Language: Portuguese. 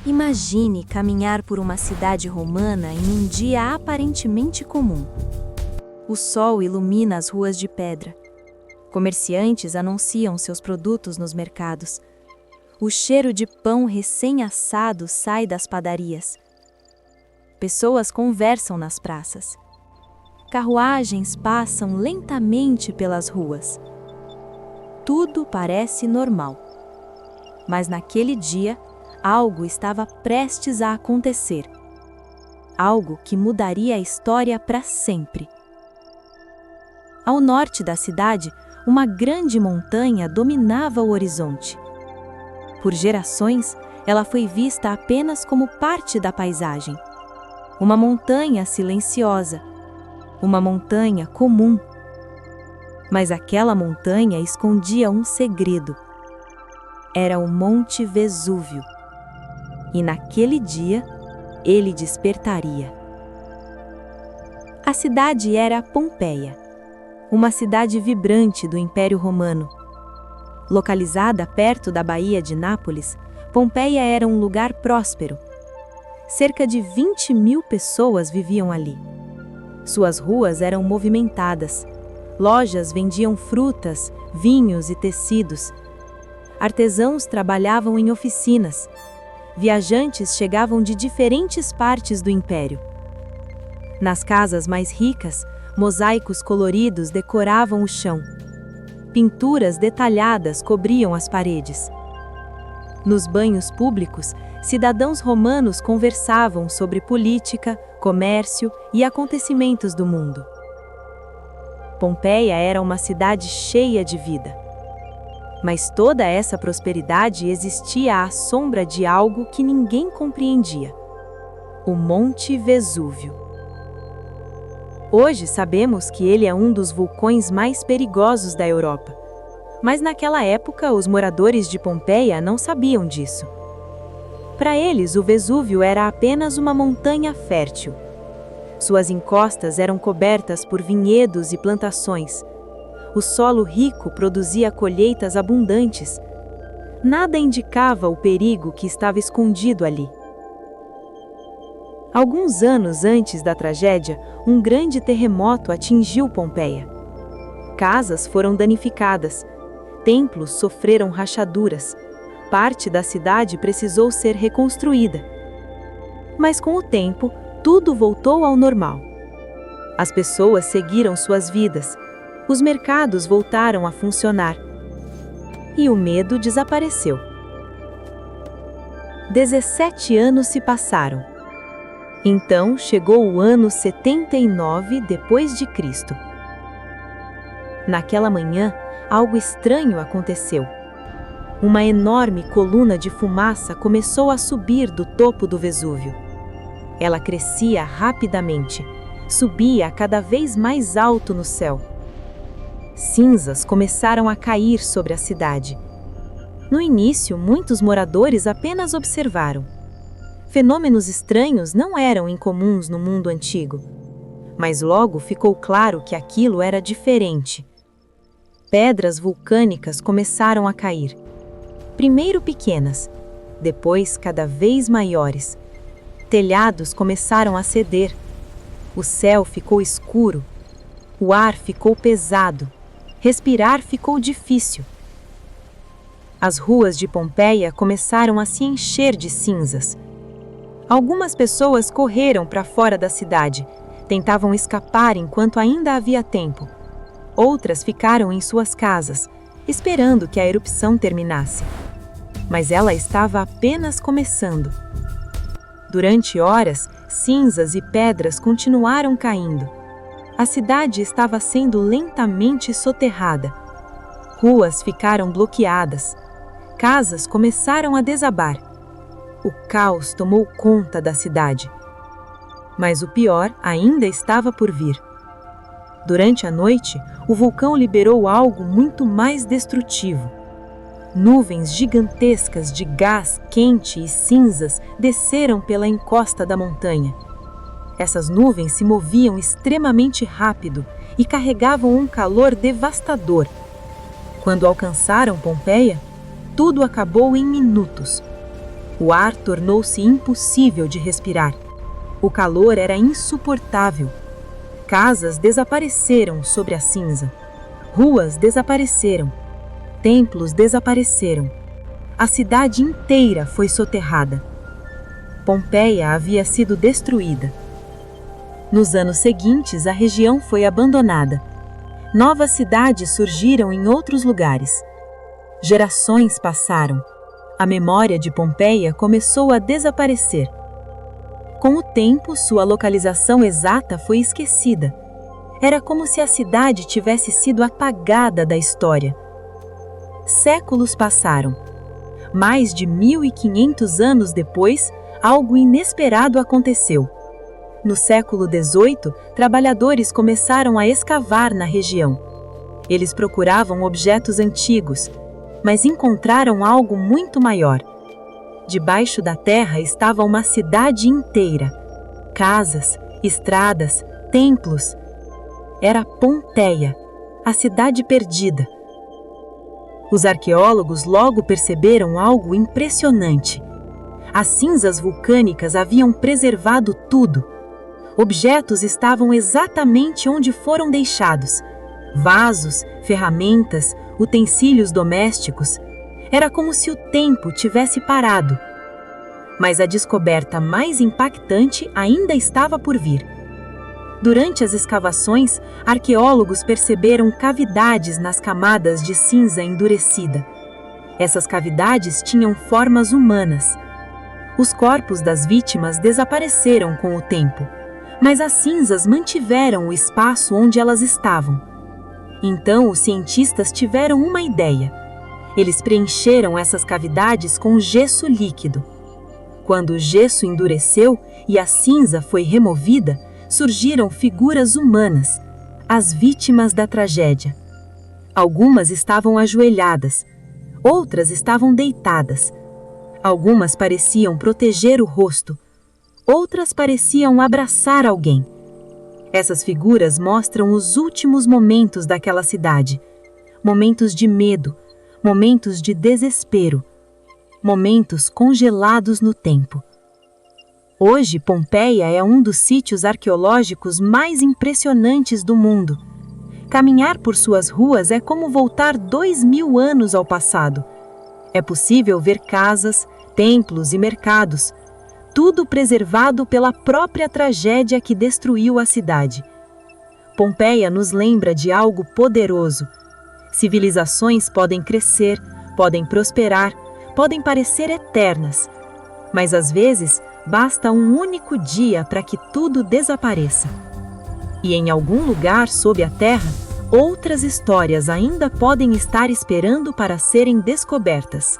Imagine caminhar por uma cidade romana em um dia aparentemente comum. O sol ilumina as ruas de pedra. Comerciantes anunciam seus produtos nos mercados. O cheiro de pão recém-assado sai das padarias. Pessoas conversam nas praças. Carruagens passam lentamente pelas ruas. Tudo parece normal. Mas naquele dia, algo estava prestes a acontecer. Algo que mudaria a história para sempre. Ao norte da cidade, uma grande montanha dominava o horizonte. Por gerações, ela foi vista apenas como parte da paisagem. Uma montanha silenciosa, uma montanha comum. Mas aquela montanha escondia um segredo. Era o Monte Vesúvio. E naquele dia, ele despertaria. A cidade era Pompeia, uma cidade vibrante do Império Romano. Localizada perto da Baía de Nápoles, Pompeia era um lugar próspero. Cerca de 20.000 pessoas viviam ali. Suas ruas eram movimentadas. Lojas vendiam frutas, vinhos e tecidos. Artesãos trabalhavam em oficinas. Viajantes chegavam de diferentes partes do império. Nas casas mais ricas, mosaicos coloridos decoravam o chão. Pinturas detalhadas cobriam as paredes. Nos banhos públicos, cidadãos romanos conversavam sobre política, comércio e acontecimentos do mundo. Pompeia era uma cidade cheia de vida. Mas toda essa prosperidade existia à sombra de algo que ninguém compreendia: o Monte Vesúvio. Hoje sabemos que ele é um dos vulcões mais perigosos da Europa. Mas naquela época, os moradores de Pompeia não sabiam disso. Para eles, o Vesúvio era apenas uma montanha fértil. Suas encostas eram cobertas por vinhedos e plantações. O solo rico produzia colheitas abundantes. Nada indicava o perigo que estava escondido ali. Alguns anos antes da tragédia, um grande terremoto atingiu Pompeia. Casas foram danificadas. Templos sofreram rachaduras. Parte da cidade precisou ser reconstruída. Mas com o tempo, tudo voltou ao normal. As pessoas seguiram suas vidas. Os mercados voltaram a funcionar. E o medo desapareceu. 17 anos se passaram. Então chegou o ano 79 depois de Cristo. Naquela manhã, algo estranho aconteceu. Uma enorme coluna de fumaça começou a subir do topo do Vesúvio. Ela crescia rapidamente, subia cada vez mais alto no céu. Cinzas começaram a cair sobre a cidade. No início, muitos moradores apenas observaram. Fenômenos estranhos não eram incomuns no mundo antigo. Mas logo ficou claro que aquilo era diferente. Pedras vulcânicas começaram a cair. Primeiro pequenas, depois cada vez maiores. Telhados começaram a ceder. O céu ficou escuro. O ar ficou pesado. Respirar ficou difícil. As ruas de Pompeia começaram a se encher de cinzas. Algumas pessoas correram para fora da cidade, tentavam escapar enquanto ainda havia tempo. Outras ficaram em suas casas, esperando que a erupção terminasse. Mas ela estava apenas começando. Durante horas, cinzas e pedras continuaram caindo. A cidade estava sendo lentamente soterrada. Ruas ficaram bloqueadas. Casas começaram a desabar. O caos tomou conta da cidade. Mas o pior ainda estava por vir. Durante a noite, o vulcão liberou algo muito mais destrutivo. Nuvens gigantescas de gás quente e cinzas desceram pela encosta da montanha. Essas nuvens se moviam extremamente rápido e carregavam um calor devastador. Quando alcançaram Pompeia, tudo acabou em minutos. O ar tornou-se impossível de respirar. O calor era insuportável. Casas desapareceram sobre a cinza. Ruas desapareceram. Templos desapareceram. A cidade inteira foi soterrada. Pompeia havia sido destruída. Nos anos seguintes, a região foi abandonada. Novas cidades surgiram em outros lugares. Gerações passaram. A memória de Pompeia começou a desaparecer. Com o tempo, sua localização exata foi esquecida. Era como se a cidade tivesse sido apagada da história. Séculos passaram. Mais de 1500 anos depois, algo inesperado aconteceu. No século XVIII, trabalhadores começaram a escavar na região. Eles procuravam objetos antigos, mas encontraram algo muito maior. Debaixo da terra estava uma cidade inteira. Casas, estradas, templos. Era Pompeia, a cidade perdida. Os arqueólogos logo perceberam algo impressionante. As cinzas vulcânicas haviam preservado tudo. Objetos estavam exatamente onde foram deixados. Vasos, ferramentas, utensílios domésticos. Era como se o tempo tivesse parado. Mas a descoberta mais impactante ainda estava por vir. Durante as escavações, arqueólogos perceberam cavidades nas camadas de cinza endurecida. Essas cavidades tinham formas humanas. Os corpos das vítimas desapareceram com o tempo, mas as cinzas mantiveram o espaço onde elas estavam. Então, os cientistas tiveram uma ideia. Eles preencheram essas cavidades com gesso líquido. Quando o gesso endureceu e a cinza foi removida, surgiram figuras humanas, as vítimas da tragédia. Algumas estavam ajoelhadas, outras estavam deitadas. Algumas pareciam proteger o rosto, outras pareciam abraçar alguém. Essas figuras mostram os últimos momentos daquela cidade, momentos de medo, momentos de desespero, momentos congelados no tempo. Hoje, Pompeia é um dos sítios arqueológicos mais impressionantes do mundo. Caminhar por suas ruas é como voltar 2000 anos ao passado. É possível ver casas, templos e mercados, tudo preservado pela própria tragédia que destruiu a cidade. Pompeia nos lembra de algo poderoso. Civilizações podem crescer, podem prosperar, podem parecer eternas, mas às vezes basta um único dia para que tudo desapareça. E em algum lugar sob a terra, outras histórias ainda podem estar esperando para serem descobertas.